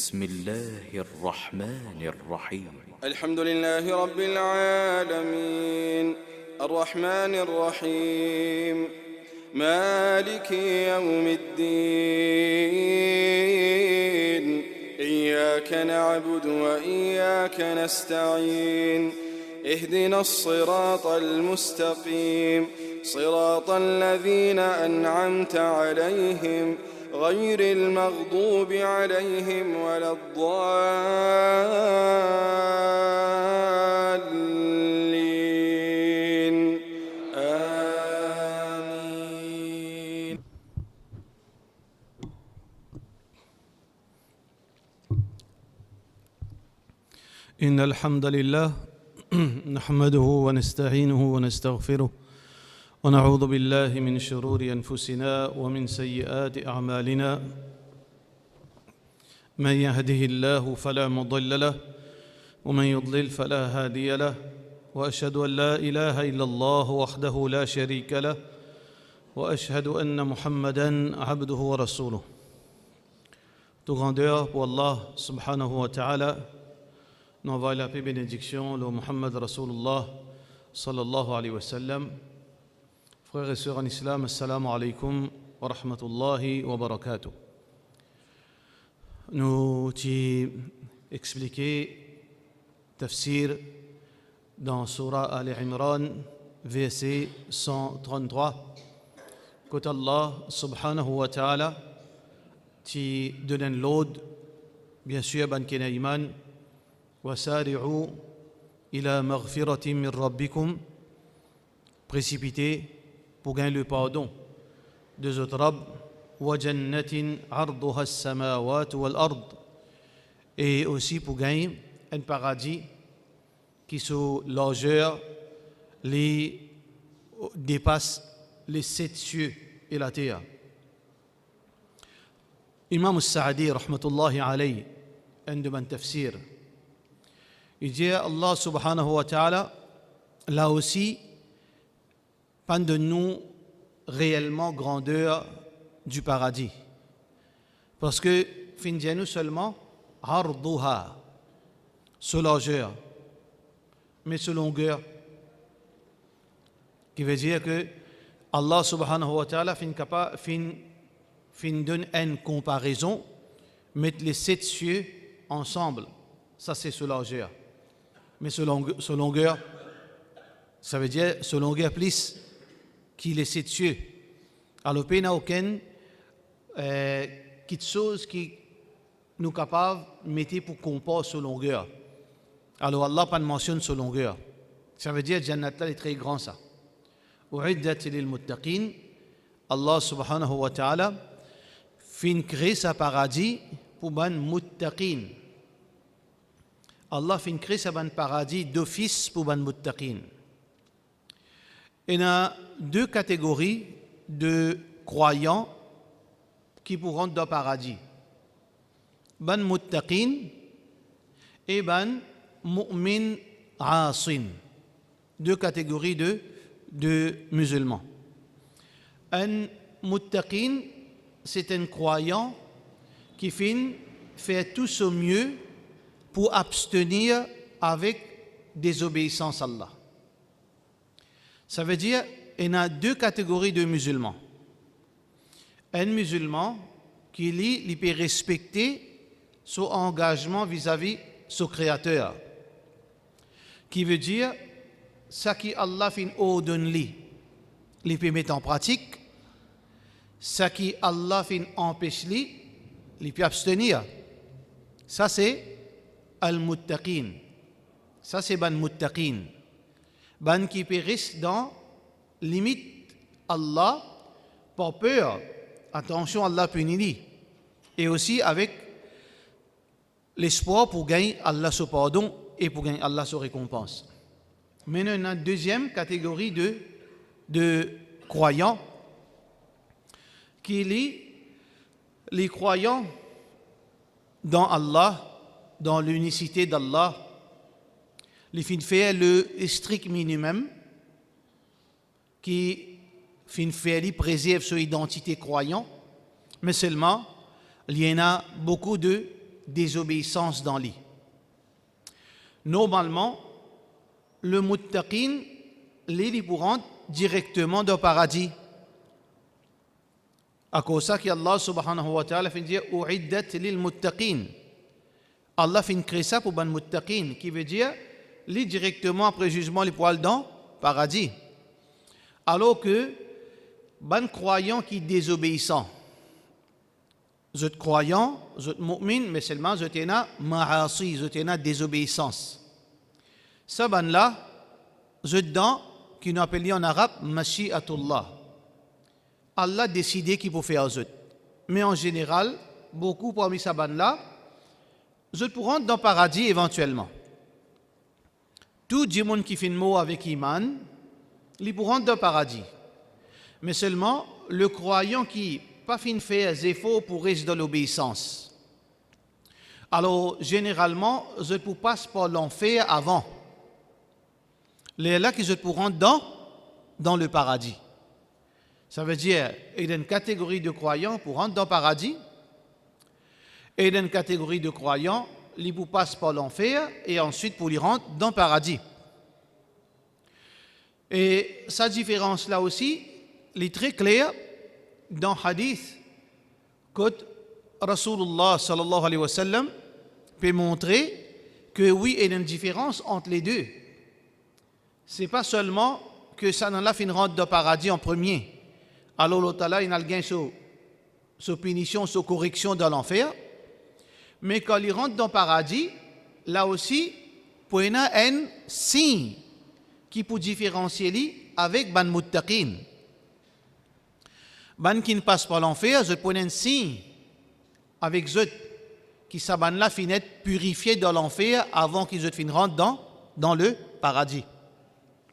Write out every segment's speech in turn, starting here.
بسم الله الرحمن الرحيم الحمد لله رب العالمين الرحمن الرحيم مالك يوم الدين إياك نعبد وإياك نستعين اهدنا الصراط المستقيم صراط الذين أنعمت عليهم غير المغضوب عليهم ولا الضالين آمين. إن الحمد لله نحمده ونستعينه ونستغفره ونعوذ بالله من شرور أنفسنا ومن سيئات أعمالنا من يهده الله فلا مضل له ومن يضلل فلا هادي له وأشهد أن لا إله إلا الله وحده لا شريك له وأشهد أن محمدًا عبده ورسوله. Toute grandeur pour Allah subhanahu wa ta'ala. Nous envoyons la paix et bénédiction le Muhammad Rasulullah sallallahu alayhi wa sallam. Frères et sœurs en islam, assalamu alaikum wa rahmatullahi wa barakatuh. Nous t'y expliqué tafsir dans Surah Al-Imran, verset 133. Quand Allah subhanahu wa ta'ala t'y donne l'ordre, bien sûr, ban kena iman, wasari'u ila maghfiratin min rabbikum, précipitez pour gagner le pardon de votre Rabb, wa jannatin arduha as-samawat wal ard, et aussi pour gagner un paradis qui sous largeur dépasse les 7 cieux et la terre. Imam al-Sa'di rahmatullahi alayhi عندما tafsir, il dit Allah subhanahu wa ta'ala là aussi parle de nous réellement grandeur du paradis. Parce que finissez-nous seulement arduha, ce largeur, mais ce longueur, qui veut dire que Allah subhanahu wa ta'ala fin donne une comparaison, mettre les 7 cieux ensemble, ça c'est ce largeur. Mais ce longueur, ça veut dire ce longueur plus qui les 7 cieux. Alors, il n'y a aucune chose qui nous capable de mettre pour comparer ce longueur. Alors, Allah pas mentionne ce longueur. Ça veut dire que Jannat est très grand, ça. U'iddat lil muttaqin, Allah subhanahu wa ta'ala fin créer sa paradis pour ban muttaqin. Allah fin créer sa ban paradis d'office pour ban muttaqin. Il y a 2 catégories de croyants qui pourront dans le paradis. Ban muttaqin et ban mu'min asin. 2 catégories de musulmans. Un muttaqin, c'est un croyant qui fait tout son mieux pour abstenir avec désobéissance à Allah. Ça veut dire qu'il y a 2 catégories de musulmans. Un musulman qui peut respecter son engagement vis-à-vis de son Créateur, qui veut dire ce qui Allah fin ordonne lui, il peut mettre en pratique, ce qui Allah fin empêche lui, il peut abstenir. Ça c'est al-muttaqin. Ça c'est ban muttaqin. Ban qui périssent dans limite Allah par peur. Attention, Allah punit. Et aussi avec l'espoir pour gagner Allah son pardon et pour gagner Allah son récompense. Maintenant, il y a une deuxième catégorie de croyants qui lit les croyants dans Allah, dans l'unicité d'Allah, les fin faire le strict minimum qui fin faire préserve son identité croyant, mais seulement il y en a beaucoup de désobéissance dans lui. Normalement, le muttaqin, les pour rentrer directement dans le paradis. À cause de ça qu'Allah subhanahu wa ta'ala fait dire u'iddat lil muttaqin. Allah fait créer ça pour ban muttaqin, qui veut dire les directement après jugement les poils dans le paradis. Alors que ban croyant qui désobéissant, vous êtes croyant, vous êtes mu'min, mais seulement vous êtes en ma'asi, vous êtes en désobéissance. Ça ban là, vous êtes dans qui nous appelle en arabe mashi'atullah. Allah a décidé qu'il faut faire aux autres. Mais en général, beaucoup parmi ces bandes-là, ils pourront rentrer dans le paradis éventuellement. Tout le monde qui fait un mot avec Iman, ils pourront rentrer dans le paradis. Mais seulement le croyant qui pas fin faire des efforts pour rester dans l'obéissance. Alors, généralement, ils ne passent par l'enfer avant. Les là qu'ils pourront rentrer dans le paradis. Ça veut dire qu'il y a une catégorie de croyants pour rentrer dans le paradis et il y a une catégorie de croyants qui passent par l'enfer et ensuite pour y rentrer dans le paradis. Et sa différence là aussi, elle est très claire dans le hadith que Rasulullah sallallahu alayhi wa sallam peut montrer que oui, il y a une différence entre les deux. Ce n'est pas seulement que ça n'en a fait une rentre dans le paradis en premier. Alors l'autre il a le gain sur punition, sur correction dans l'enfer. Mais quand il rentre dans le paradis, là aussi, pour y avoir un signe qui peut différencier lui avec ban muttaqin. Ban qui ne passe pas l'enfer, je peux un signe avec eux qui sa ban là finit purifié dans l'enfer avant qu'ils rentrent dans le paradis.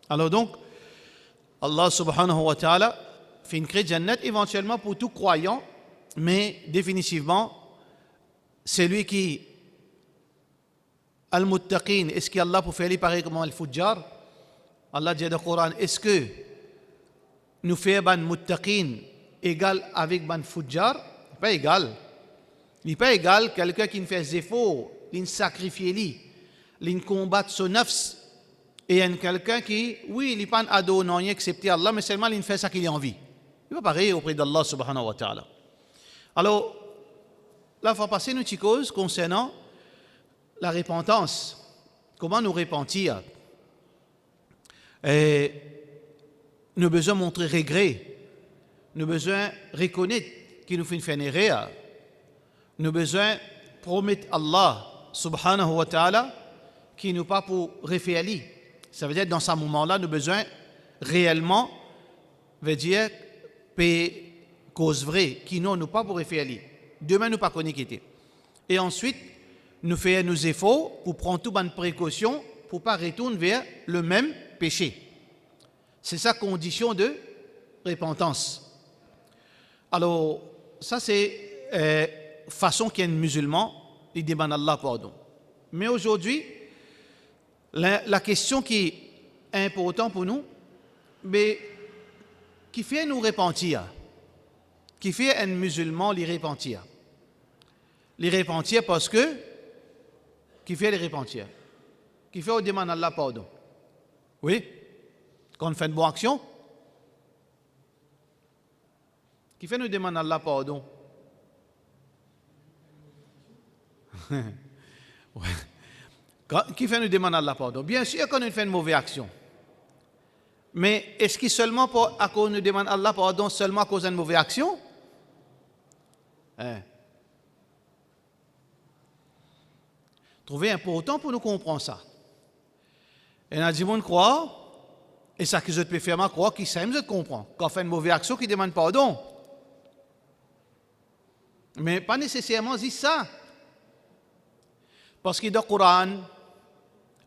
Alors donc, Allah subhanahu wa ta'ala fait une créer Jannat éventuellement pour tout croyant, mais définitivement, celui qui al-muttaqin, est-ce qu'Allah peut faire pareil comme al-fujjar? Allah dit dans le Coran, est-ce que nous faisons ban muttaqin égal avec ban fujjar? Pas égal. Il n'est pas égal quelqu'un qui ne fait des efforts, qui ne sacrifie, qui ne combat son nafs, et quelqu'un qui, oui, il n'est pas un ado, non, il accepte Allah, mais seulement il fait ça qu'il a envie. Il va pareil auprès d'Allah subhanahu wa ta'ala. Alors, la fois passée, nous avons cause concernant la repentance. Comment nous repentir? Et nous avons besoin de montrer regret. Nous avons besoin de reconnaître qu'il nous fait une erreur. Nous avons besoin de promettre Allah subhanahu wa ta'ala qui nous pas pour refaire. Ça veut dire que dans ce moment-là, nous avons besoin réellement, veut dire, payer cause vraie, qui nous pas pour refaire. Demain, nous pas connaître qui était. Et ensuite, nous faisons nos efforts pour prendre toutes les précautions pour ne pas retourner vers le même péché. C'est sa condition de repentance. Alors, ça c'est façon qu'un musulman, il demande Allah pardon. Mais aujourd'hui, la question qui est importante pour nous, mais qui fait nous repentir? Qui fait un musulman les repentir? Les repentir parce que, qui fait les repentir? Qui fait on demande Allah pardon? Oui? Quand on fait une bonne action? Qui fait nous demander Allah pardon? Ouais. Qui fait nous demander Allah pardon? Bien sûr qu'on fait une mauvaise action. Mais est-ce que seulement à cause nous demande Allah pardon, seulement à cause d'une mauvaise action? Trouver important pour nous comprendre ça. Et on a dit, on croit, et ça que je peux faire, croire qu'il s'aime, je comprends. Quand on fait une mauvaise action, qui demande pardon. Mais pas nécessairement dire ça. Parce que dans le Coran,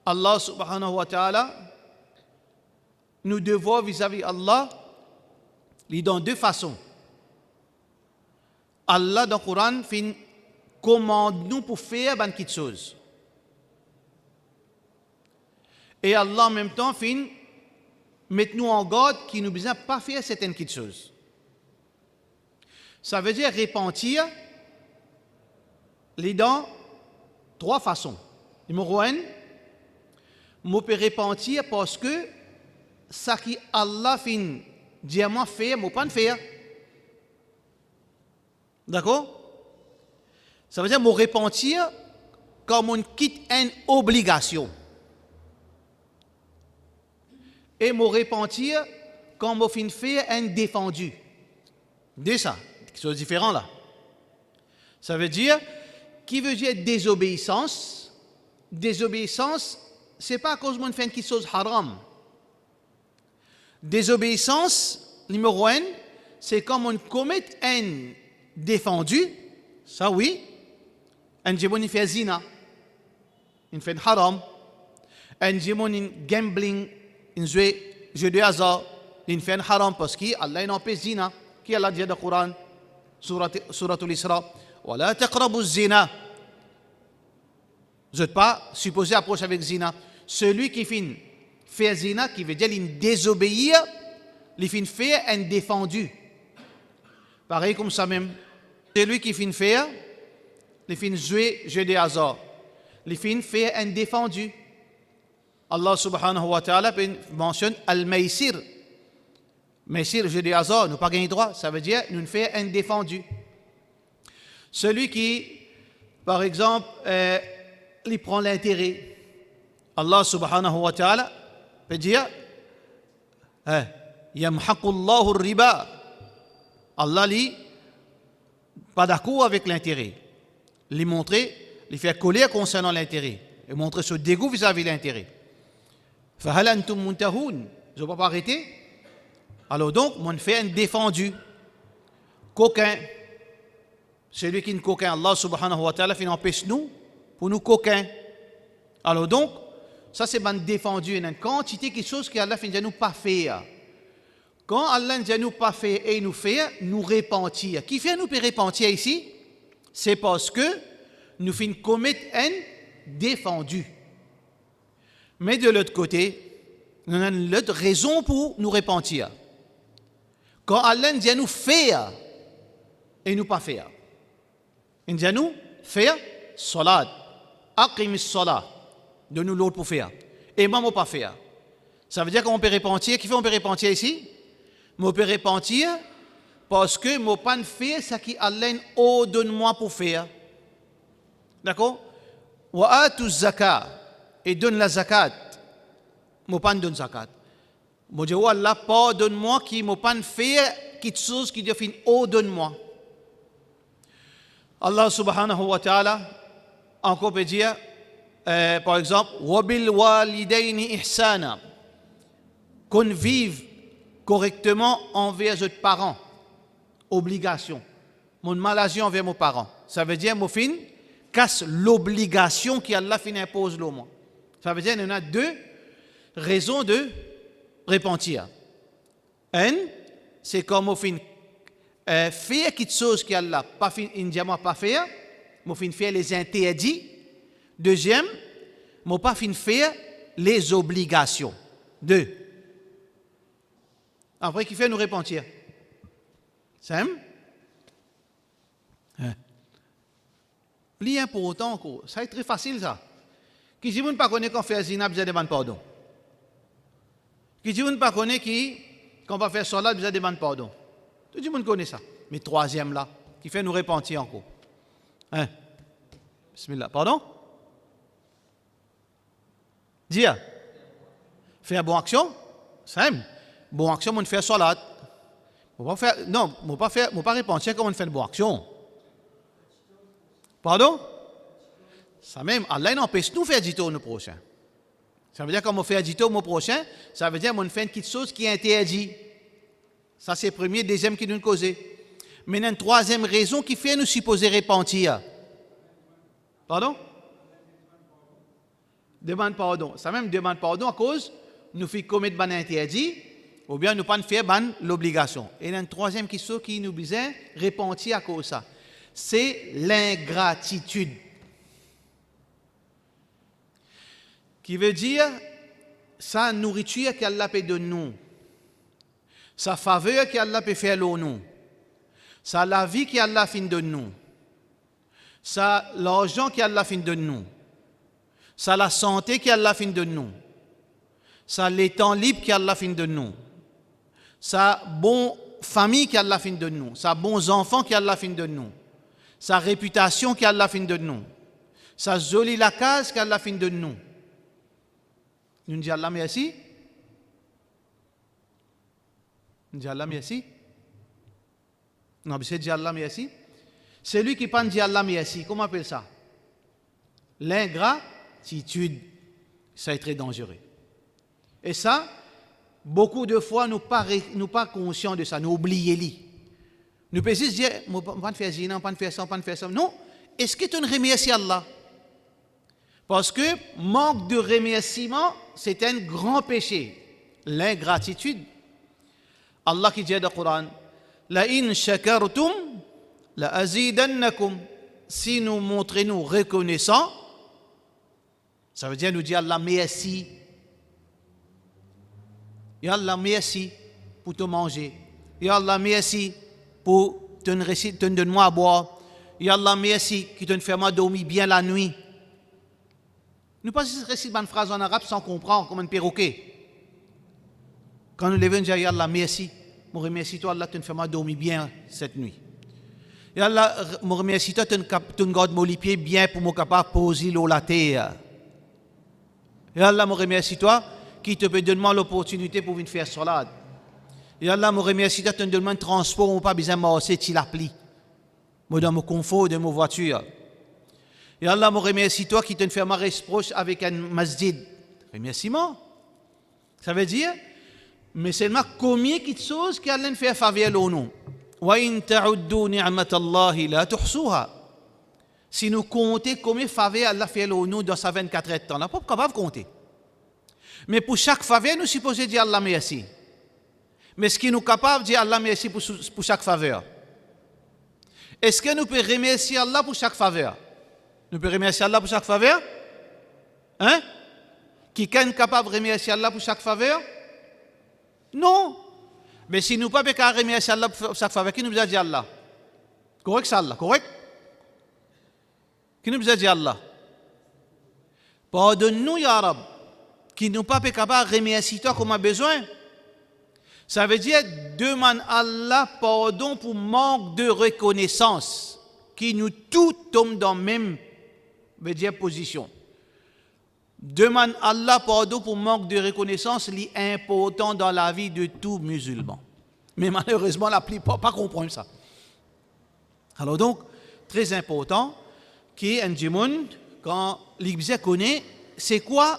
Allah subhanahu wa ta'ala, nous devons vis-à-vis Allah, il dans deux façons. Allah dans le Coran commande nous pour faire une petite chose. Et Allah en même temps met nous en garde qui nous besoin pas faire certaines petites choses. Ça veut dire repentir les dents 3 façons. Numéro 1, je peux repentir parce que ça qui Allah fin dit à moi faire, je ne pas faire. D'accord? Ça veut dire que je repentir comme on quitte une obligation. Et je repentir comme on fin faire un défendu. C'est ça, quelque chose de différent là. Ça veut dire, qui veut dire désobéissance? Désobéissance, ce n'est pas à cause de fait quelque chose de haram. Désobéissance, numéro 1, c'est comme on commet un défendu, ça oui, un jibon fait zina, il fait haram, un jibon gambling, un jeu de hasard, il fait haram parce qu'Allah n'a pas zina, qui Allah dit dans le Coran, Suratul Isra, ولا تقربوا الزنا. Vous n'êtes pas supposé approcher avec zina. Celui qui fait zina, qui veut dire il désobéir, il fait un défendu. Pareil comme ça même. Celui qui fait, il fait jouer jeu de hasard. Il fait un défendu. Allah subhanahu wa ta'ala mentionne al-maysir. Maysir, jeu de hasard, nous pas gagné droit. Ça veut dire nous fait un défendu. Celui qui, par exemple, il prend l'intérêt. Allah subhanahu wa ta'ala peut dire Yamhaqullahu riba. Allah n'est pas d'accord avec l'intérêt. Il fait colère concernant l'intérêt. Et montrer ce dégoût vis-à-vis de l'intérêt. Fahal antum muntahoun. Je ne peux pas arrêter. Alors donc, on fait un défendu. Coquin. Celui qui est coquin, Allah subhanahu wa ta'ala fait empêche nous pour nous coquins. Alors donc, ça c'est bien défendu. Une quantité de choses qu'Allah fait nous pas faire. Quand Allah ne nous pas faire et nous fait, nous repentir. Qui fait nous repentir ici? C'est parce que nous faisons commettre un défendu. Mais de l'autre côté, nous avons une autre raison pour nous repentir. Quand Allah dit à nous faire et nous pas faire. Il dit à nous faire salat, aqimis salat, de nous l'autre pour faire. Et moi, je ne pas faire. Ça veut dire qu'on peut repentir. Qui fait on peut repentir ici? On peut repentir parce que je ne pas faire ce qui Allah donne-moi pour faire. D'accord? Wa atu zakat, et donne la zakat. Je ne pas donne zakat. Je dis, Allah, pardonne-moi qui ne pas faire quelque chose qui devient donne-moi. Allah subhanahu wa ta'ala encore peut dire, par exemple, wabil walidaini ihsana, qu'on vive correctement envers les parents, obligation. Mon maladie envers mes parents. Ça veut dire, mon fin, casse l'obligation qu'Allah fin impose l'homme. Ça veut dire, il y en a 2 raisons de repentir. Un, c'est comme mon fin, faire quelque chose qu'Allah pas pas faire, je fin faire les interdits. Deuxième, je pas fin faire les obligations. 2. Après, qui fait nous repentir? Sam? Plus important encore, ça est très facile ça. Qui dit ne pas connaît qu'on fait zina, besoin de demander pardon. Qui dit ne pas connaît qu'on va faire salat, besoin de demander pardon. Tout le monde connaît ça. Mais troisième là, qui fait nous repentir encore. Bismillah. Pardon? Dire. Faire bonne action? Simple. Bonne action, on fait salat. Non, je ne pas repentir comment on fait une bonne action. Pardon? Ça même, Allah n'empêche nous de faire dito au prochain. Ça veut dire qu'on fait dito au prochain, ça veut dire qu'on fait quelque chose qui est interdit. Ça, c'est le premier, deuxième qui nous cause. Maintenant, une troisième raison qui fait nous supposer repentir. Pardon? Demande pardon. Ça même demande pardon à cause nous fait commettre un interdit ou bien nous pas faire l'obligation. Et une troisième question qui nous besoin repentir à cause de ça. C'est l'ingratitude. Qui veut dire sa nourriture qu'Allah peut donner nous. Sa faveur qu'Allah peut faire nous. Sa la vie qu'Allah fin de nous. ça l'argent qu'Allah fin de nous, ça la santé qu'Allah fin de nous, ça les temps libres qu'Allah fin de nous, ça bon famille qu'Allah fin de nous, ça bons enfants qu'Allah fin de nous, sa réputation qu'Allah fin de nous, sa jolie la case qu'Allah fin de nous. Nous disons Allah merci. Nous disons Allah merci. Non, mais c'est dire Allah merci. C'est lui qui pense dire Allah merci. Comment on appelle ça? L'ingratitude. Ça est très dangereux. Et ça, beaucoup de fois, nous ne pas conscients de ça. Nous oublions. Nous pouvons juste dire, on ne peut pas faire ça, on ne peut pas faire ça, on ne peut pas faire ça. Non. Est-ce que tu remercies Allah? Parce que manque de remerciement, c'est un grand péché. L'ingratitude. Allah qui dit dans le Coran, la in shakartum la azidannakum. Si nous montrons nous reconnaissants, ça veut dire nous dire Allah merci. Ya Allah merci pour te manger. Ya Allah merci pour te donner à boire. Ya Allah merci qui te fait dormir bien la nuit. Nous pas réciter une phrase en arabe sans comprendre comme un perroquet. Quand nous levons, nous disons, Ya Allah, merci. Je remercie toi, Allah, tu me fais dormir bien cette nuit. Ya Allah, je remercie toi, tu me gardes mon pied bien pour me capable poser l'eau la terre. Ya Allah, je remercie toi, qui te peut donner l'opportunité pour venir faire salade. Ya Allah, je remercie toi, tu me donnes un transport, on pas besoin de marcher, tu l'applis. Moi, dans mon confort de ma voiture. Et Allah me remercie toi qui te fait ma reproche avec un masjid. Remerciement. Ça veut dire, mais seulement combien de choses qu'Allah fait faveur au nous. Wa in ta'uddu ni'matallahi la tuhsuha. Si nous comptons combien de faveur Allah fait au nous dans sa 24 heures de temps, on n'est pas capable de compter. Mais pour chaque faveur, nous supposons dire Allah merci. Mais est-ce que nous sommes capables de dire Allah merci pour chaque faveur? Est-ce que nous pouvons remercier Allah pour chaque faveur? Nous pouvons remercier Allah pour chaque faveur? Hein? Qui est capable de remercier Allah pour chaque faveur? Non. Mais si nous ne pouvons pas remercier Allah pour chaque faveur, qui nous a dit Allah? Correct ça Allah? Correct? Qui nous a dit Allah? Pardonne-nous, Ya Rab, qui nous pas capable de remercier toi comme on a besoin. Ça veut dire demande Allah pardon pour manque de reconnaissance, qui nous tout tombe dans la même position. Demande Allah pardon pour manque de reconnaissance, c'est important dans la vie de tout musulman. Mais malheureusement, la plupart pas comprendre ça. Alors donc, très important, qui est un djimoun, quand l'Ibzé connaît, c'est quoi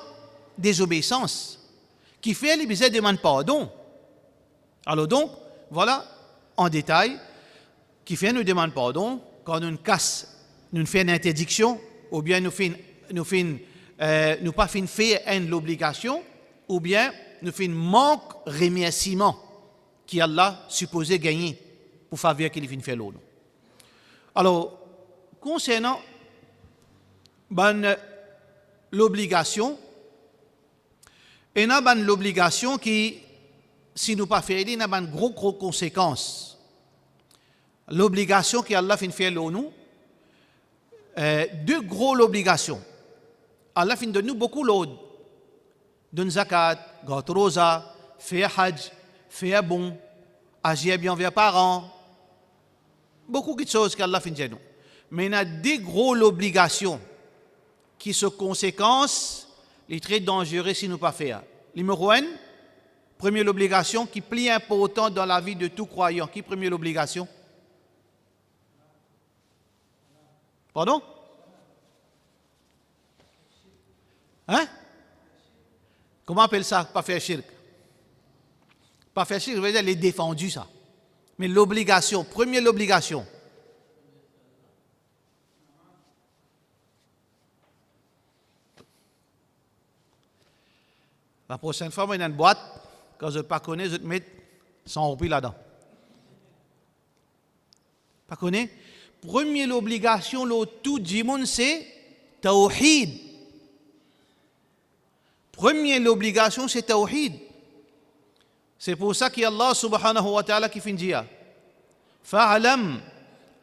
désobéissance? Qui fait l'Ibzé demande pardon. Alors donc, voilà, en détail, qui fait nous demande pardon, quand nous casse, nous fait une interdiction, ou bien nous pas fait l'obligation, ou bien nous fait un manque remerciement qui Allah supposé gagner pour faveur qu'il fin fait l'autre. Alors, concernant l'obligation, il y a l'obligation qui, si nous pas fait, il y a une grosse conséquence. L'obligation qui Allah fin fait l'autre, deux grosses obligations. Allah fin de nous beaucoup l'autre. Donne zakat, gâte rosa, faire hajj, faire bon, agir bien envers parents. Beaucoup de choses qu'Allah fin de nous. Mais il y a deux grosses obligations qui sont conséquences, les très dangereux si nous pas faire. Numéro 1, première obligation qui est plus importante dans la vie de tout croyant. Qui est première obligation? Pardon? Hein? Comment on appelle ça? Pas faire shirk. Pas faire shirk, je veux dire les défendus, ça. Mais l'obligation, première l'obligation. La prochaine fois, moi, il y a une boîte, quand je ne pas connais, je te mets 100 roupies là-dedans. Pas connais? Première obligation, tout le monde, c'est tawhid. Première obligation, c'est tawhid. C'est pour ça qu'Allah subhanahu wa ta'ala qui finit dire Fa'alam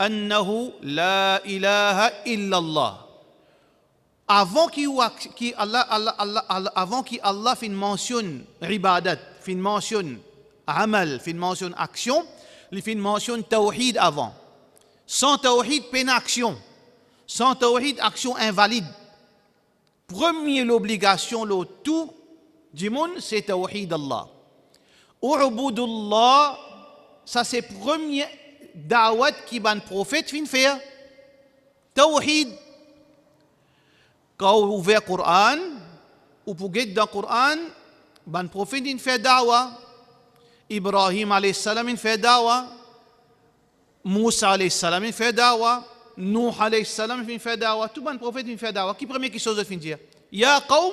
أنه لا إله إلا الله. Avant qu'Allah fin mentionne ibadat, fin mentionne amal, fin mentionne action, il fin mentionne tawhid avant. Sans tawhid, peine action. Sans tawhid, action invalide. Première l'obligation, le tout du monde, c'est tawhid Allah. U'budullah, ça c'est premier da'wat qui ban prophète fin faire. Tawhid. Quand vous ouvrez le Coran, ou pour guider dans le Coran, ban prophète fin fait da'wa. Ibrahim alayhi salam fin fait da'wa. Moussa alayhi salam fait da'wa. Nuh alayhi salam fait da'wa. Tout ban prophète fin fait da'wa. Qui premier qui chose de fin dire? Ya qawm,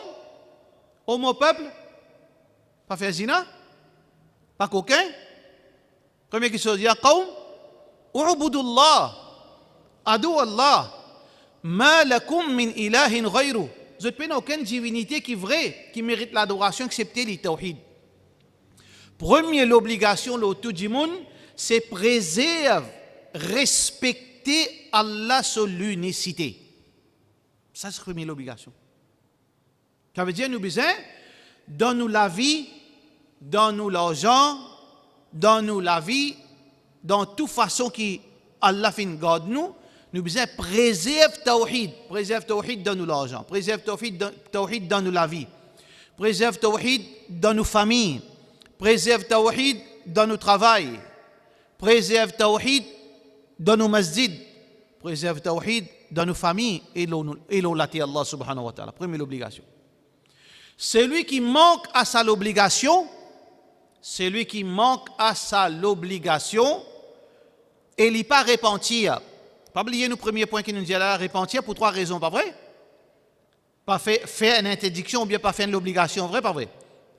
ô mon peuple, pas faire zina, pas coquin. Premier qui chose, ya qawm, u'budullah, adou Allah, ma lakum min ilahin ghayru. Vous n'avez aucune divinité qui est vraie, qui mérite l'adoration, excepté le tawhid. Première l'obligation, le tout du monde, c'est préserver, respecter Allah sur l'unicité. Ça, c'est la première obligation. Ça veut dire, nous besoin, donne-nous la vie, donne-nous l'argent, donne-nous la vie, dans toute façon qui Allah fin garde nous, nous besoin préserve tawhid, donne-nous l'argent, préserve tawhid, donne-nous la vie, préserve tawhid, dans nos familles, préserve tawhid, dans nos travail, préserve tawhid, dans nos masjids, préserve tawhid, dans nos familles, et l'olati Allah subhanahu wa ta'ala. Première obligation. Celui qui manque à sa l'obligation, et il n'est pas repentir. Pas oublier le premier point qui nous dit là, repentir pour 3 raisons, pas vrai? Pas faire une interdiction ou bien pas faire une obligation, vrai, pas vrai?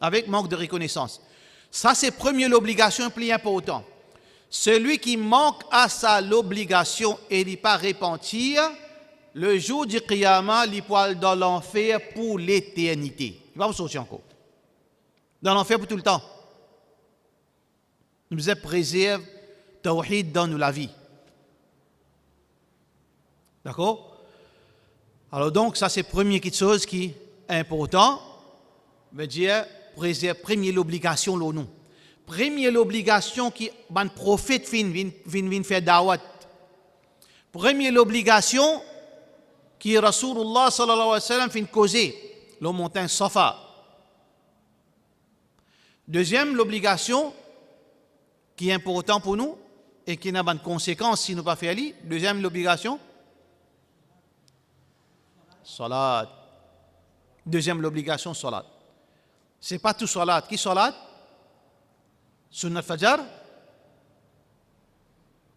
Avec manque de reconnaissance. Ça, c'est premier l'obligation, plus important. Celui qui manque à sa l'obligation et il n'est pas repentir, le jour du Qiyamah, il pourra dans l'enfer pour l'éternité. Il va vous sortir encore. Dans l'enfer pour tout le temps. Nous devons préserver tawhid dans la vie. D'accord? Alors donc, ça c'est la première chose qui est importante. Veut dire, préserver, première l'obligation, le nom. Première l'obligation qui ban prophète vient faire da'wat. Première l'obligation qui Rasulullah sallallahu alayhi wa sallam fin causer. Le montagne Safa. Deuxième, l'obligation qui est importante pour nous et qui n'a pas de conséquences si nous ne pas faire. Deuxième, l'obligation. Salat. Deuxième, l'obligation, salat. Ce n'est pas tout salat. Qui salat? Sunnat Fajr.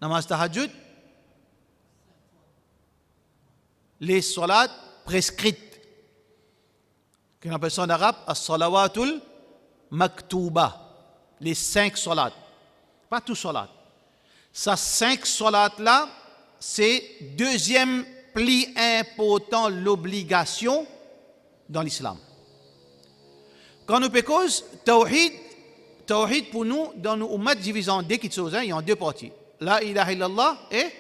Namaz Tahajjud. Les salats prescrites. Qu'on appelle ça en arabe, as-salawatul maktuba. Les 5 salats. Pas tout salat. Ces 5 salats-là, c'est deuxième pli important, l'obligation dans l'islam. Quand nous parlons tawhid pour nous, dans nos ummat divisés en 2 choses, il y a 2 parties. La ilaha illallah et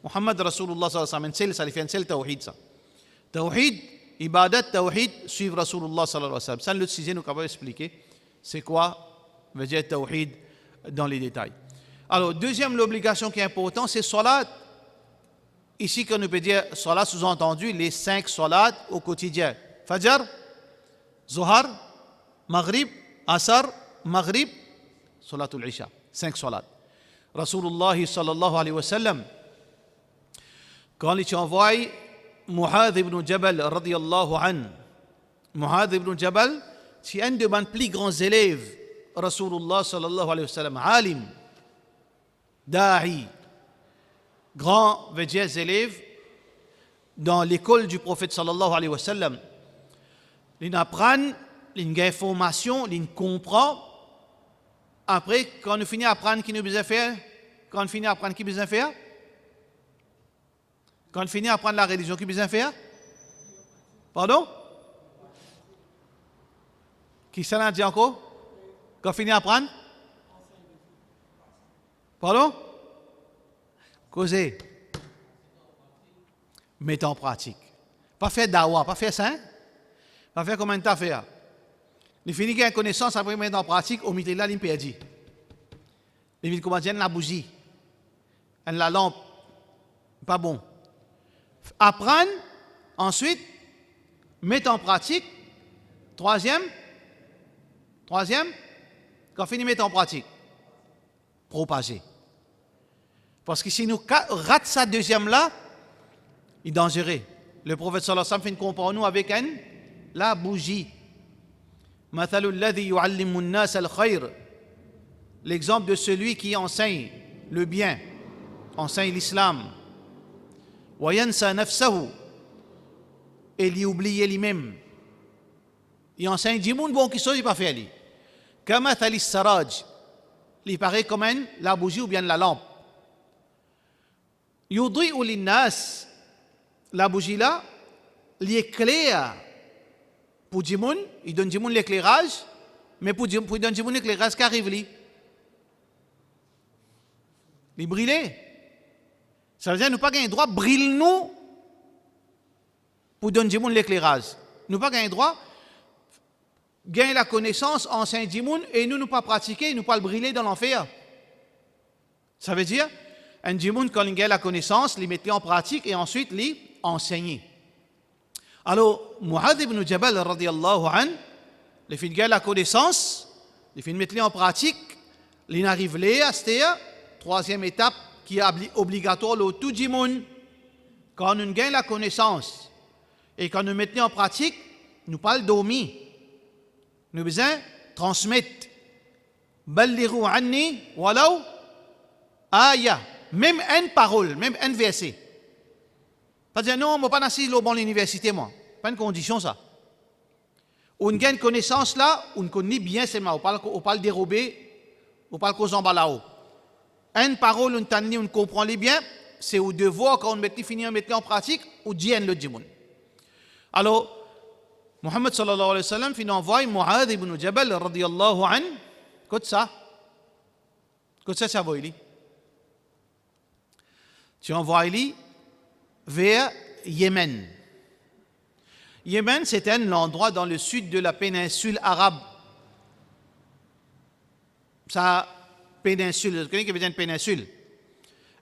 Muhammad Rasulullah sallallahu alayhi wa sallam. C'est le tawhid ça. Tawhid, ibadat, tawhid, suivre Rasulullah sallallahu alayhi wa sallam. Ça, le 6e, nous avons expliqué c'est quoi veut dire tawhid dans les détails. Alors, deuxième, l'obligation qui est importante, c'est salat. Ici, quand on peut dire salat, sous-entendu, les 5 salats au quotidien. Fajr, Zuhar, Maghrib, Asar, Maghrib, Salatul Isha. 5 salats. Rasulullah sallallahu alayhi wa sallam, quand il envoie Mu'adh ibn Jabal radiyallahu an, Mu'adh ibn Jabal, c'est un de mes plus grands élèves, Rasulullah sallallahu alayhi wa sallam, alim, da'i, grand élève dans l'école du prophète sallallahu alayhi wa sallam. Il apprend, il gagne information, il comprend. Après, quand on finit d'apprendre, qu'est-ce qu'il nous besoin faire? Quand on finit d'apprendre, qu'est-ce qu'il besoin faire? Quand on finit d'apprendre la religion, qu'est-ce qu'il besoin faire? Pardon? Qui ça l'a dit encore? Quand on finit d'apprendre? Pardon? Causer. Mettre en pratique. Pas faire dawa, pas faire ça. Hein? Pas faire comme un tas fait. Il finit qu'il y a une connaissance, après mettre en pratique, au milieu de là, il perd. Il vient commencer la bougie, la lampe. Pas bon. Apprendre, ensuite, mettre en pratique. Troisième, quand fini mettre en pratique, propager. Parce que si nous ratons ça deuxième là, il est dangereux. Le prophète sallallahu alayhi wa sallam fait compare nous avec la bougie. L'exemple de celui qui enseigne le bien, enseigne l'islam. Et il oublie lui-même. Il enseigne du monde bon qui soit, il pas fait lui. Kamathali saraj, il paraît comme la bougie ou bien la lampe. Yudhi'u linnas, la bougie là, l'éclaire pour du monde, il donne du monde l'éclairage, mais pour donner du monde l'éclairage qui arrive lui. Il brille. Ça veut dire que nous n'avons pas le droit de briller nous pour donner du monde l'éclairage. Nous n'avons pas le droit gagner la connaissance en Saint Dimoun et nous ne pas pratiquer, nous pas le briller dans l'enfer. Ça veut dire, un Dimoun, quand il gagne la connaissance, il mettait en pratique et ensuite il enseignait. Alors, Mu'adh ibn Jabal, radiyallahu an, il fait gagner la connaissance, il fait mettre en pratique, il arrive là, c'est la troisième étape qui est obligatoire pour tout Dimoun. Quand nous gagnons la connaissance et quand nous mettons en pratique, nous parlons d'omi. Nous avons besoin de transmettre. Ballighu anni walau aya. Même une parole, même un verset. Pas dire non, je ne vais pas assis au bon l'université, moi. Pas une condition, ça. On gagne connaissance là, on connaît bien seulement. On parle dérober, on parle cause en bas là-haut. Une parole, on comprend les bien, c'est au devoir quand on met fini, on met en pratique, ou dit le dimoun. Alors, Muhammad sallallahu alayhi wa sallam finit envoyer Mu'adh ibn Jabal radiyallahu an. Qu'est-ce ça? Qu'est-ce ça va, tu envoies vers Yémen. Yémen, c'est un endroit dans le sud de la péninsule arabe. Ça, péninsule, vous connaissez ce que veut dire une péninsule?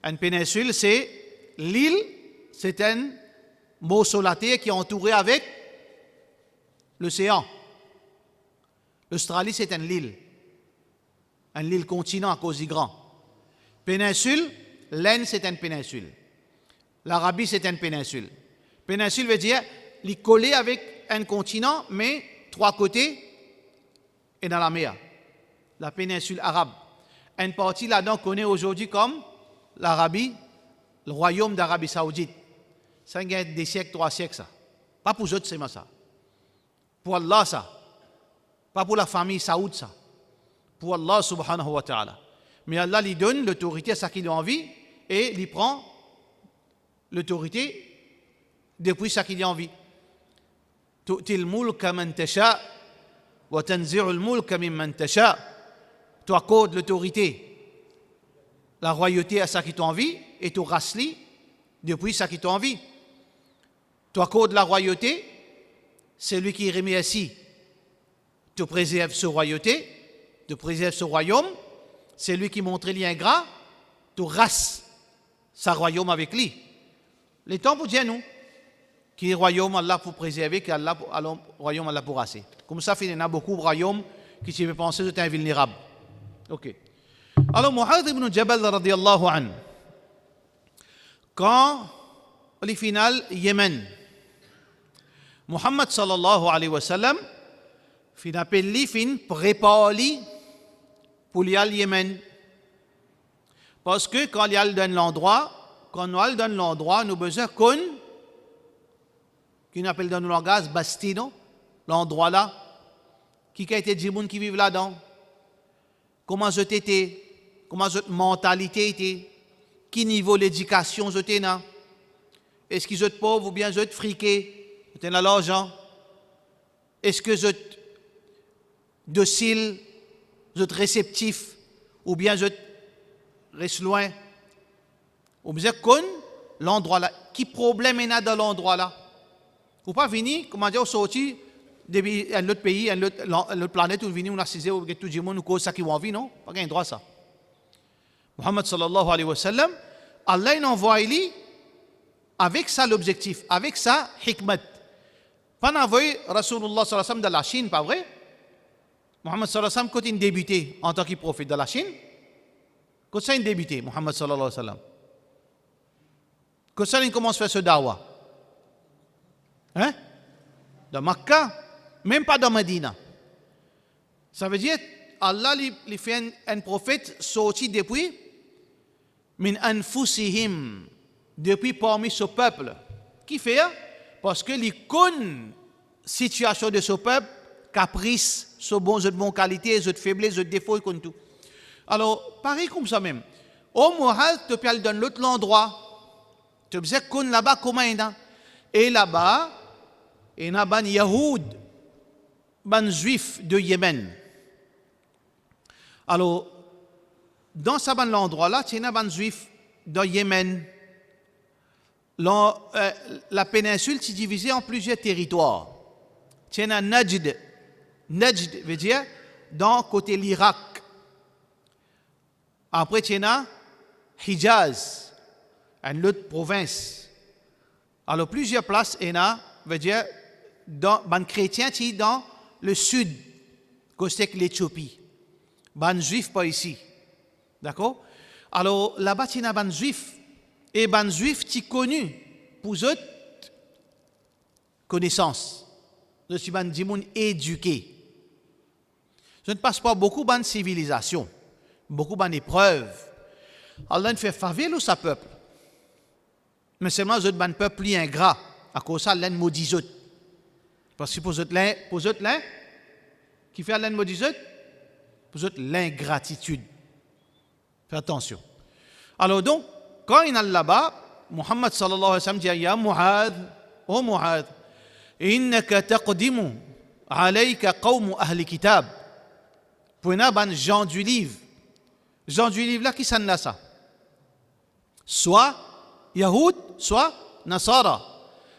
Une péninsule, c'est l'île, c'est un morceau de la terre qui est entouré avec l'océan. L'Australie, c'est une île continent à cause du grand. Péninsule, l'Inde, c'est une péninsule. L'Arabie, c'est une péninsule. Péninsule veut dire, il est collé avec un continent, mais trois côtés et dans la mer. La péninsule arabe. Une partie là-dedans qu'on connaît aujourd'hui comme l'Arabie, le royaume d'Arabie Saoudite. Ça a des siècles, 3 siècles, ça. Pas pour eux, c'est ça. Pour Allah, ça. Pas pour la famille Saoud, ça. Pour Allah subhanahu wa ta'ala. Mais Allah lui donne l'autorité à ce qu'il a envie et il prend l'autorité depuis ce qu'il a envie. تؤتي الملك من تشاء وتنزع الملك ممن تشاء. Tu accordes l'autorité, la royauté à ce qui t'a envie et tu raslis depuis ce qui t'a envie. Tu accordes la royauté, c'est lui qui remet assis. Tu préserves sa royauté, tu préserves ce royaume, c'est lui qui montre l'ingrat, tu rasses sa royaume avec lui. Les temps pour dire nous, qui est royaume Allah pour préserver, qui est Allah, royaume Allah pour rasser. Comme ça, il y en a beaucoup de royaumes qui se pensent être invulnérables. Ok. Alors, Mu'adh ibn Jabal radiyallahu an, quand les finales Yémen, Muhammad sallallahu alayhi wa sallam, fin appelle li, fin prépare li pour y aller Yémen. Parce que quand il y a l'endroit, quand nous allons dans l'endroit, nous avons besoin qu'on appelle dans le langage Bastino, l'endroit là, qui a été dit qui vivent là-dedans. Comment je t'étais, comment votre mentalité était, quel niveau d'éducation je t'ai là. Est-ce que vous êtes pauvre ou bien vous êtes friqué, vous êtes l'argent. Est-ce que vous êtes docile, vous êtes réceptif ou bien vous êtes reste loin. Ou bien qu'on l'endroit là. Qui problème est dans l'endroit là? Ou pas venir, comment dire, sortir depuis un autre pays, une autre planète, ou venir, on a cisé, ou tout le monde, ou cause ça qui va vivre, non? Pas gain droit ça. Muhammad sallallahu alayhi wa sallam, Allah il envoie lui avec ça l'objectif, avec ça hikmat. Pas envoyer Rasulullah sallallahu alayhi wa sallam de la Chine, pas vrai? Muhammad sallallahu alayhi wa sallam, quand il débuté en tant que prophète de la Chine, quand ça il débuté, Muhammad sallallahu alayhi wa sallam. Quand ça il commence à faire ce dawa. Hein? De Makkah, même pas dans Medina. Ça veut dire, Allah lui fait un prophète sorti depuis min anfusihim, depuis parmi ce peuple. Qui fait? Parce que il connaît la situation de ce peuple, caprice, ce bon, de bonne qualité, de faiblesse, de défaut, il connaît tout. Alors, pareil comme ça même. Au moral, tu peux aller dans l'autre endroit. Tu peux dire qu'on là-bas, comment il y a? Et là-bas, il y a ban Yahoud, ban juif de Yémen. Alors, dans ce ban endroit-là, il y a ban juif de Yémen. La péninsule est divisée en plusieurs territoires. Il y a Najd. Najd veut dire dans côté l'Irak. Après, il y a Hijaz, une autre province. Alors, plusieurs places, il y a, veut dire, dans ban chrétien, dans le sud, côté l'Éthiopie. Ban juif pas ici. D'accord? Alors, là-bas, il y a ban juif. Et ban juif, tu connu pour eux connaissance. Je suis ban dimoun éduqué. Je ne passe pas beaucoup ban civilisation, beaucoup ban épreuves. Allah ne fait faveur ou sa peuple. Mais seulement je ban peuple plus ingrat. À cause de ça, Allah maudit eux. Parce que pour eux, qui fait Allah maudit eux? Pour eux, l'ingratitude. Fais attention. Alors donc, quand il est là-bas, Muhammad sallallahu alayhi wa sallam dit Ya Mu'adh, oh Mu'adh, innaka taqdimu alayka qawmu ahli kitab. Pour ban Jean du livre. Jean du livre là, qui s'en a ça? Soit Yahoud, soit Nasara.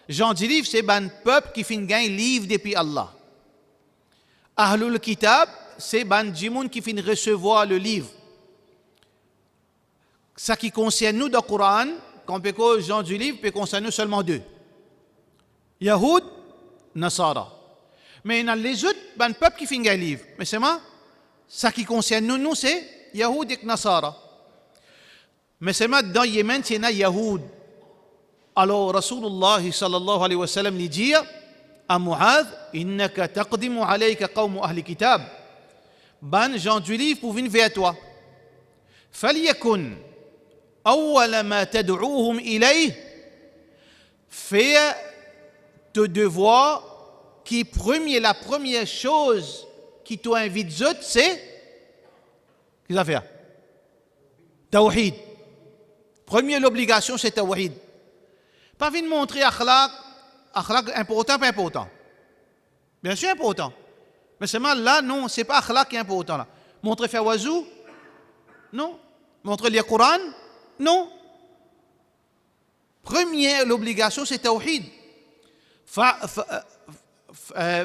Jean du livre, c'est ban peuple qui fin gain livre depuis Allah. Ahlul kitab, c'est ban djimoun qui fin recevoir le livre. Ça qui concerne nous dans le Coran, quand on peut Jean du livre, peut concerner seulement deux. Yahoud, Nasara. Mais dans les autres, il y a un peuple qui fait un livre. Mais c'est moi, ça qui concerne nous, c'est Yahoud et Nasara. Mais c'est moi, dans Yémen, c'est Yahoud. Alors, Rasulullah sallallahu alayhi wa sallam lui dit à Mu'adh, innaka taqdimu alayka qawmu ahli kitab. Ban Jean du livre pour venir vers toi. فليكن أول ما تدعوهم إليه fais te devoir qui la première chose qui t'invite c'est qu'est-ce que ça fait? Tawhid. Première l'obligation c'est Tawhid. Pas venir montrer akhlaq important pas important. Bien sûr important. Mais seulement là non, c'est pas akhlaq qui est important là. Montrer faire wazou? Non. Montrer le Coran? Non. Première l'obligation c'est Tawhid.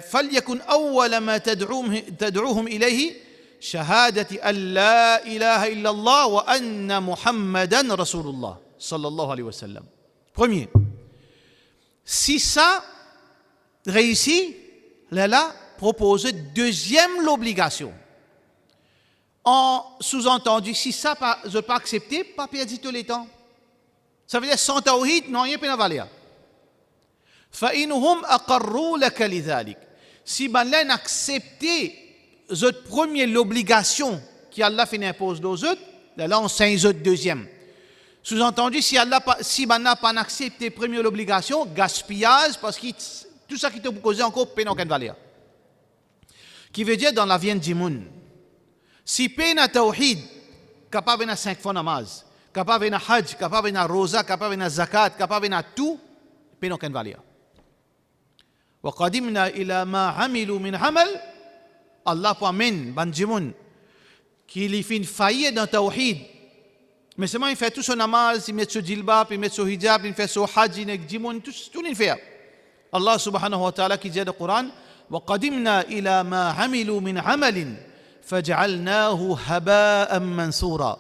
فليكن أول ما تدعوهم إليه شهادة أن لا إله إلا الله وأن محمدا رسول الله صلى الله عليه وسلم. Premier. Si ça réussit, là propose deuxième l'obligation. En sous-entendu, si ça je pas accepté, pas perdu tout le temps. Ça veut dire sans tawhid, non rien peut valer. فإنهم أقروا لك لذلك. Si ben là accepté cette première l'obligation qui Allah fait impose aux autres, là on s'en deuxième. Sous-entendu, si ben n'a pas accepté première l'obligation, gaspillage parce que tout ça qui te cause encore peine aucune valeur. Qui veut dire dans la vie du monde. Si peine à tawhid, capable de 5 fois namaz, capable de hajj, capable de roza, capable de zakat, capable de tout, peine aucune valeur. وقدمنا إلى ما عملوا من عمل Allah pour amen banjimoun qui li fin faillir dans tawhid Mais seulement il fait tout son namaz, il met son djilbab, il met son hijab, il fait son hajj, il met tout il fait. Allah subhanahu wa ta'ala qui dit dans le Coran, وَقَدِمْنَا إِلَى مَا عَمِلُوا مِنْ عَمَلٍ فَجَعَلْنَاهُ هَبَاءً مَنْصُورًا.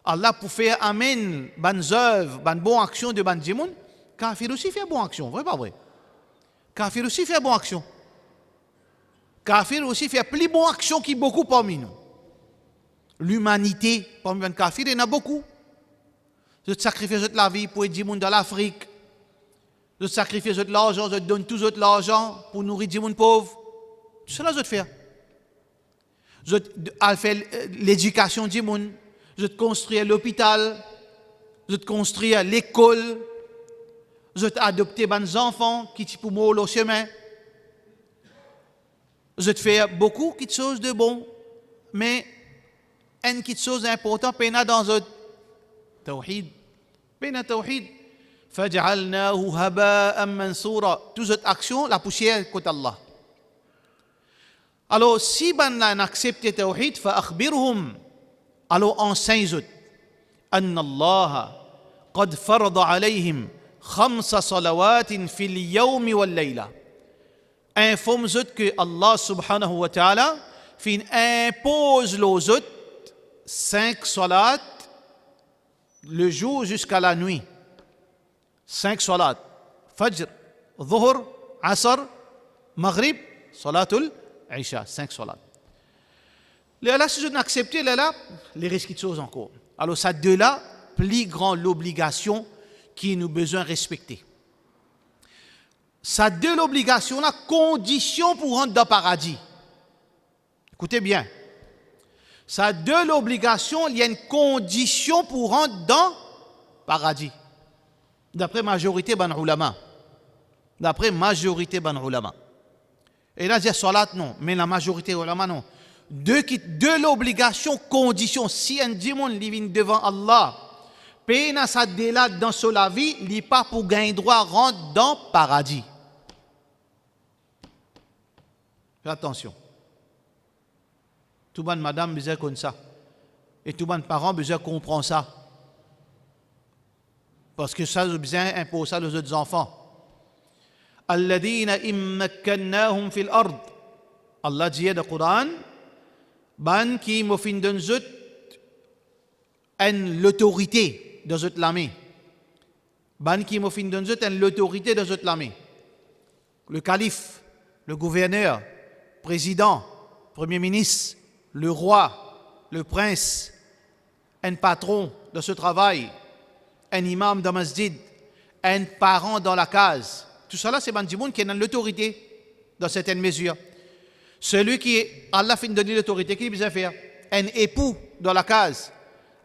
Allah pour faire amen, bonnes œuvres, bonnes actions de bonnes djimoun, kafir aussi fait bonne action, vrai pas vrai? Kafir aussi fait bonne action. Kafir aussi fait plus bonne action qui beaucoup parmi nous. L'humanité, parmi les kafirs, il y en a beaucoup. Je sacrifie la vie pour aider les gens dans l'Afrique. Je sacrifie l'argent, je donne tout l'argent pour nourrir les gens pauvres. Tout cela, je fais. Je fais l'éducation des gens. Je construis l'hôpital. Je construis l'école. Je adopte des enfants qui sont pour moi au chemin. Je fais beaucoup de choses de bon. Mais une petite chose importante, c'est dans le tawhid. C'est dans le tawhid. فَجَعَلْنَاهُ هَبَاءً مَنْصُورًا. Toute cette action, la poussière côté Allah. Alors, si on accepte le tawhid, فَأَخْبِرْهُمْ. Alors, enseigne-eux. أَنَّ اللَّهَ قَدْ فَرَضَ عَلَيْهِمْ 5 صلوات في اليوم والليلة. Informe-eux que Allah subhanahu wa ta'ala impose aux autres 5 salats le jour jusqu'à la nuit. 5 salats. Fajr, Dhuhr, Asr, Maghrib, Salatul Isha. 5 salats. Là, si je n'accepte là, les risques de choses encore. Alors, ça de là, plus grand l'obligation qui nous besoin de respecter. Ça de l'obligation, la condition pour rentrer dans le paradis. Écoutez bien. Ça de l'obligation, il y a une condition pour rentrer dans le paradis. D'après majorité ban ulama. D'après majorité ban ulama. Et là, il y a salat non, mais la majorité ulama non. De l'obligation, condition, si un démon vient devant Allah, pena sa délat dans sa vie, il n'est pas pour gagner droit rentrer dans le paradis. Faites attention. Tout le monde, madame, besoin comme ça. Et tout le monde, parents, besoin comprendre ça. Parce que ça, besoin impose ça aux autres enfants. Alladina immakkannahum fil ard. Allah dit dans le Coran, ban qui m'offrent d'un zut l'autorité de zut l'armée. Ban qui m'offrent d'un zut l'autorité de zut l'armée. Le calife, le gouverneur, président, premier ministre, le roi, le prince, un patron de ce travail, un imam dans masjid, un parent dans la case. Tout cela, c'est Bandimoun qui a l'autorité dans certaines mesures. Celui qui, Allah fin donner l'autorité, qu'il doit faire? Un époux dans la case.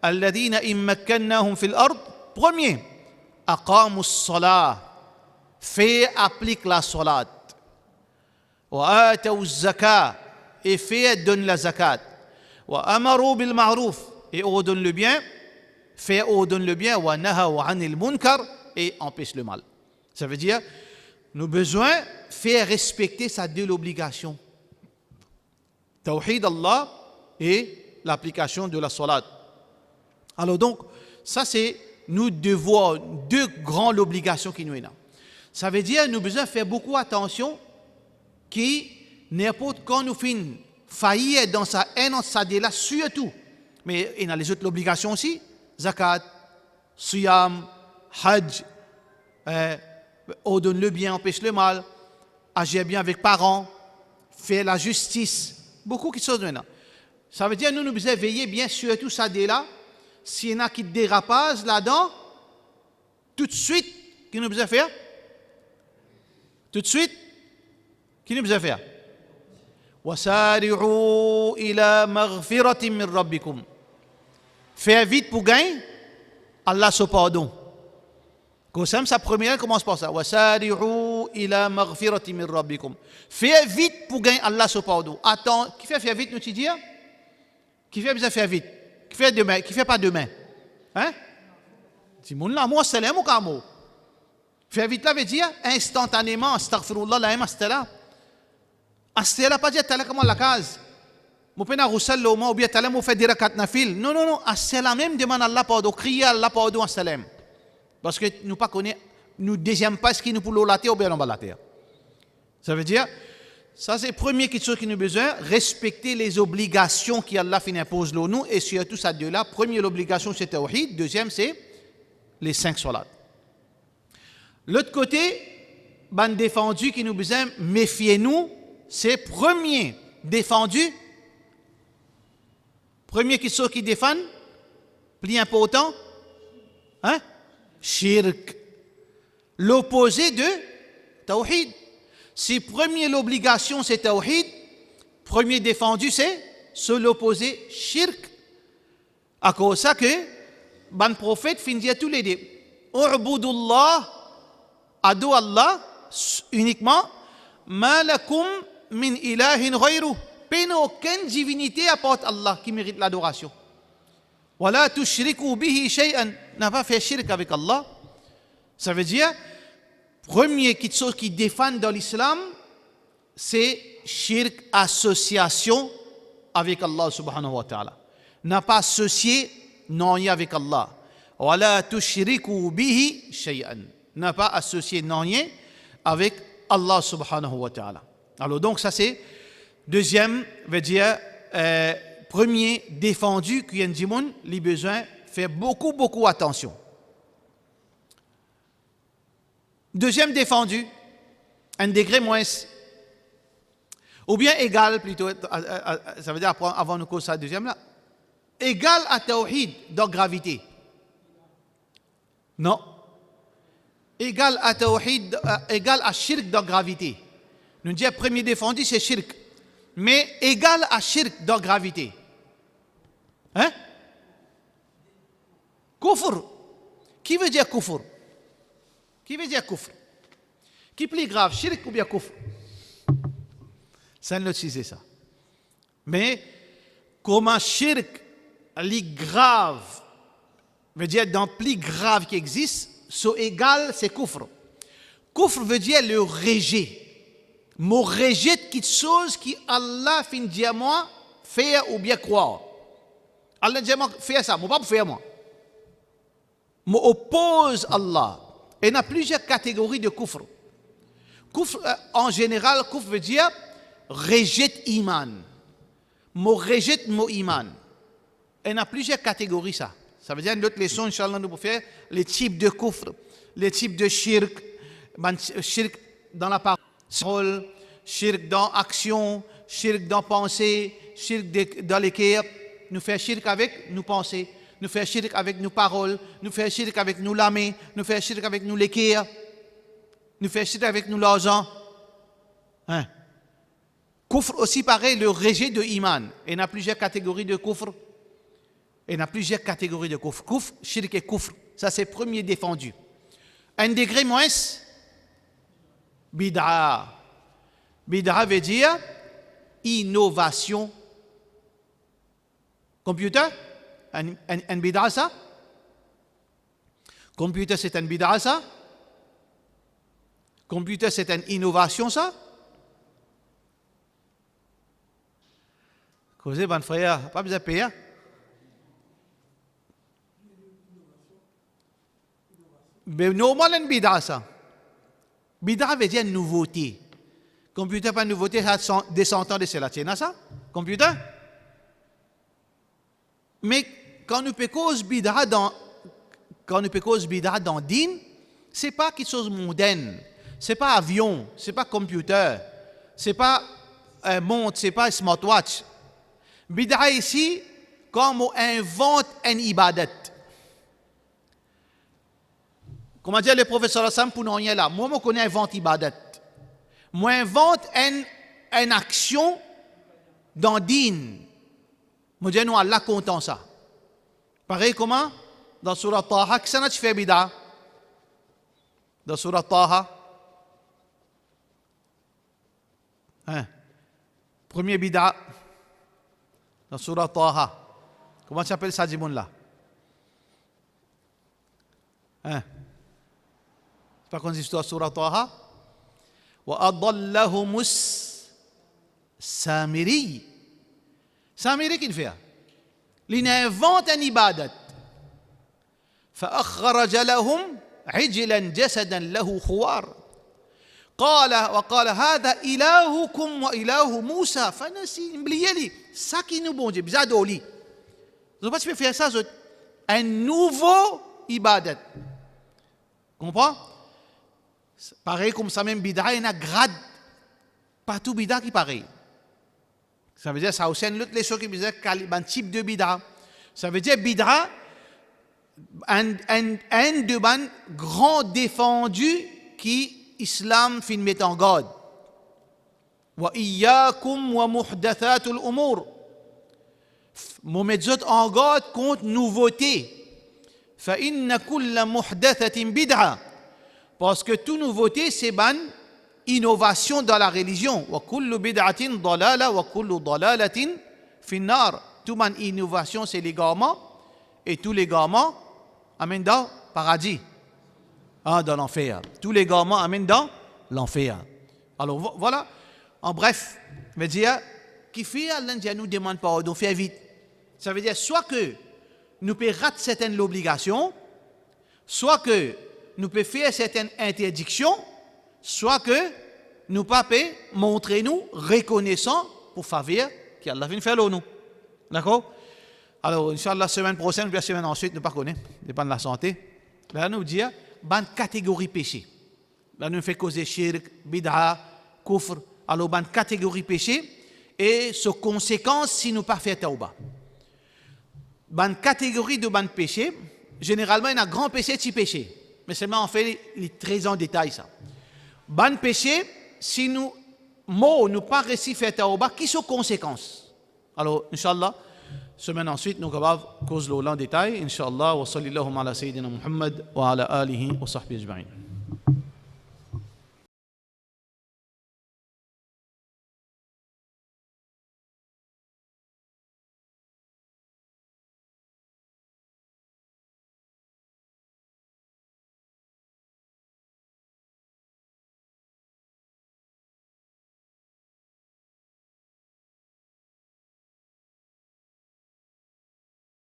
Alladina immakkannahum fil ard. Premier, aqamu s-salah. Fait applique la salat. Wa atawu zakat. Et fait donne la zakat. Wa amaru bil ma'ruf. Et ordonne le bien. Fait ordonne le bien. Wa nahaw anil munkar. Et empêche le mal. Ça veut dire, nous avons besoin de faire respecter sa deux obligations. Tawhid Allah et l'application de la salat. Alors donc, ça c'est nous devoir deux grandes obligations qui nous sont là. Ça veut dire nous avons besoin de faire beaucoup attention qui n'importe quand nous faisons faillir dans sa haine, dans sa délat, surtout. Mais il y a les autres obligations aussi. Zakat, Siyam, Hajj, ordonne le bien, empêche le mal, agir bien avec parents, faire la justice. Beaucoup de choses maintenant. Ça veut dire nous devons veiller bien sur tout ça dès là. S'il y en a qui dérapage là-dedans, tout de suite, qu'est-ce que nous devons faire? Tout de suite, qu'est-ce que nous devons faire? وَسَارِعُوا إِلَى مَغْفِرَةٍ مِّن رَبِّكُمْ. Faire vite pour gagner, Allah se pardonne. Comme ça, sa première commence par ça. وَسَارِعُوا إِلَى مَغْفِرَةٍ مِّن رَبِّكُمْ. Faire vite pour gagner Allah se pardonne. Attends, qui fait faire vite, nous te dire? Qui fait besoin faire vite? Qui fait demain? Qui fait pas demain? Hein? Si mon l'amour, c'est l'amour ou mot. Faire vite là veut dire instantanément, astaghfirullah, la astela. Astela pas dire t'as comment la case. Mon pena roussel au moins ou bien talem ou fait des rakat nafil. Non, non, non. Assalam même demande Allah pardon. Crier Allah pardon assalam. Parce que nous pas connaît, nous deuxième pas ce qui nous pour la terre ou bien en bas la terre. Ça veut dire, ça c'est la première chose qui nous besoin, respecter les obligations qu'Allah impose nous et surtout ça deux-là. Première obligation c'est tawhid, deuxième c'est les 5 salats. L'autre côté, ban défendu qui nous besoin méfier-nous, c'est premier défendu. Premier qui défend, plus important, hein? Shirk. L'opposé de tawhid. Si premier l'obligation c'est tawhid, premier défendu c'est se l'opposé shirk. À cause de ça que ban prophète finit tous les deux. U'budullah, ado Allah uniquement, ma lakum min ilahin ghayru. Peine aucune divinité à part Allah qui mérite l'adoration. Wala tushriku bihi shay'an, n'a pas fait shirk avec Allah. Ça veut dire premier chose qui défend dans l'islam, c'est shirk, association avec Allah subhanahu wa ta'ala. N'a pas associé non avec Allah. Wala tushriku bihi shay'an. N'a pas associé non avec Allah subhanahu wa ta'ala. Alors donc ça c'est deuxième, veut dire premier défendu qui dit moun, les besoins fait beaucoup attention. Deuxième défendu, un degré moins, ou bien égal plutôt, ça veut dire avant nous cause ça deuxième là, égal à tawhid dans gravité. Non. Égal à tawhid, égal à shirk dans gravité. Nous disons premier défendu c'est shirk, mais égal à shirk dans gravité. Hein? Kufr. Qui veut dire kufr? Qui veut dire kufr? Qui est plus grave, shirk ou bien kufr? Ça ne c'est ça. Mais comment shirk est grave, veut dire dans plus grave qui existe, so égal c'est kufr. Kufr veut dire le rejet. Moi rejette quelque chose qui Allah fin dit à moi faire ou bien croire. Allah dit à moi faire ça, moi pas faire moi. Moi oppose Allah. Et il y a plusieurs catégories de kufr. Kufr, en général, kufr veut dire rejette iman. Moi rejette mon iman. Et il y a plusieurs catégories ça. Ça veut dire une autre leçon, Inch'Allah, nous pouvons faire les types de kufr, les types de shirk, shirk dans la parole, shirk dans l'action, shirk dans la pensée, shirk dans les cœurs. Nous faisons shirk avec nos pensées. Nous faisons shirk avec nos paroles, nous faisons shirk avec nos lames, nous faisons shirk avec nos l'équerre, nous faisons shirk avec nos l'argent. Hein? Kufr aussi pareil, le rejet de iman. Il y a plusieurs catégories de kufr. Il y a plusieurs catégories de kufr. Kufr, shirk et kufr. Ça c'est premier défendu. Un degré moins, bid'a. Bid'a veut dire innovation. Computer? Un bid'a ça? Computer c'est un bid'a ça? Computer c'est une innovation ça? Causez bon frère, pas besoin de payer. Mais normal un bid'a ça. Bid'a veut dire nouveauté. Computer pas nouveauté, ça descendant de cela tienne ça? Computer? Mais quand nous pécons bid'a dans din, c'est pas quelque chose de moderne, c'est pas avion, c'est pas computer, c'est pas montre, c'est pas smartwatch. Bid'a ici, quand on invente un ibadat. Comment dire le professeur Hassan pour nous rien là? Moi, je connais invente ibadat. Moi, invente une action dans din. Moi, je dis, nous, Allah content ça. Pareil comment? Dans Surah Taha, qu'est-ce que tu fais bid'a? Dans Surah Taha. Hein? Premier bid'a. Dans Surah Taha. Comment tu appelles ça, Jimoun là? Hein? C'est pas qu'on dit Surah Taha? Wa adallahum samiri. Ça mérite qu'il fait. Il invente un ibadat. فأخرج لهم عجلا جسدا له خوار قال هذا إلهكم وإله موسى فنسي مبليلي ça qui nous bon Dieu bizarre d'oli vous pas faire ça un nouveau ibadat comprends pareil comme ça même bid'a il y a grade pas tout bid'a qui pareil ça veut dire ça aussi l'autre les choses qui disent un type de bid'a ça veut dire bid'a un de ban grand défendu qui Islam fin met en garde. Wa iyyakum wa muhdathatul umur. Mon metzot en garde contre nouveauté. Fa inna kulla muhdathatin bid'a. Parce que toute nouveauté c'est ban innovation dans la religion. Wa kullu bid'atin dalala wa kullu dalalatin fin nar. Toute ban innovation c'est l'égarement et tous les égarements amènent dans le paradis. Dans l'enfer. Tous les garments amènent dans l'enfer. Alors voilà, en bref, je veux dire, qui fait Allah nous demande pardon, faire vite. Ça veut dire soit que nous pouvons rater certaines obligations, soit que nous pouvons faire certaines interdictions, soit que nous pouvons montrer nous reconnaissants pour faveur qu'Allah vient faire nous. D'accord? Alors, Inch'Allah, semaine prochaine, ou la semaine ensuite, nous ne connaissons pas, dépend de la santé. Là, nous dit, ban catégorie péché. Là, nous fait causer shirk, bid'a, kufr. Alors, ban catégorie péché et ses conséquences si nous pas fait tauba. Ban catégorie de ban péché, généralement, il y a un grand péché, petit péché. Mais seulement, on fait les très en détail ça. Ban péché, si nous, nous pas réussi à faire tauba, qui sont conséquences? Alors, Inch'Allah, semaine ensuite, nous allons cause en détail. Inch'Allah, wa sallallahu ala sayyidina Muhammad wa ala alihi wa sahbihi ajma'in.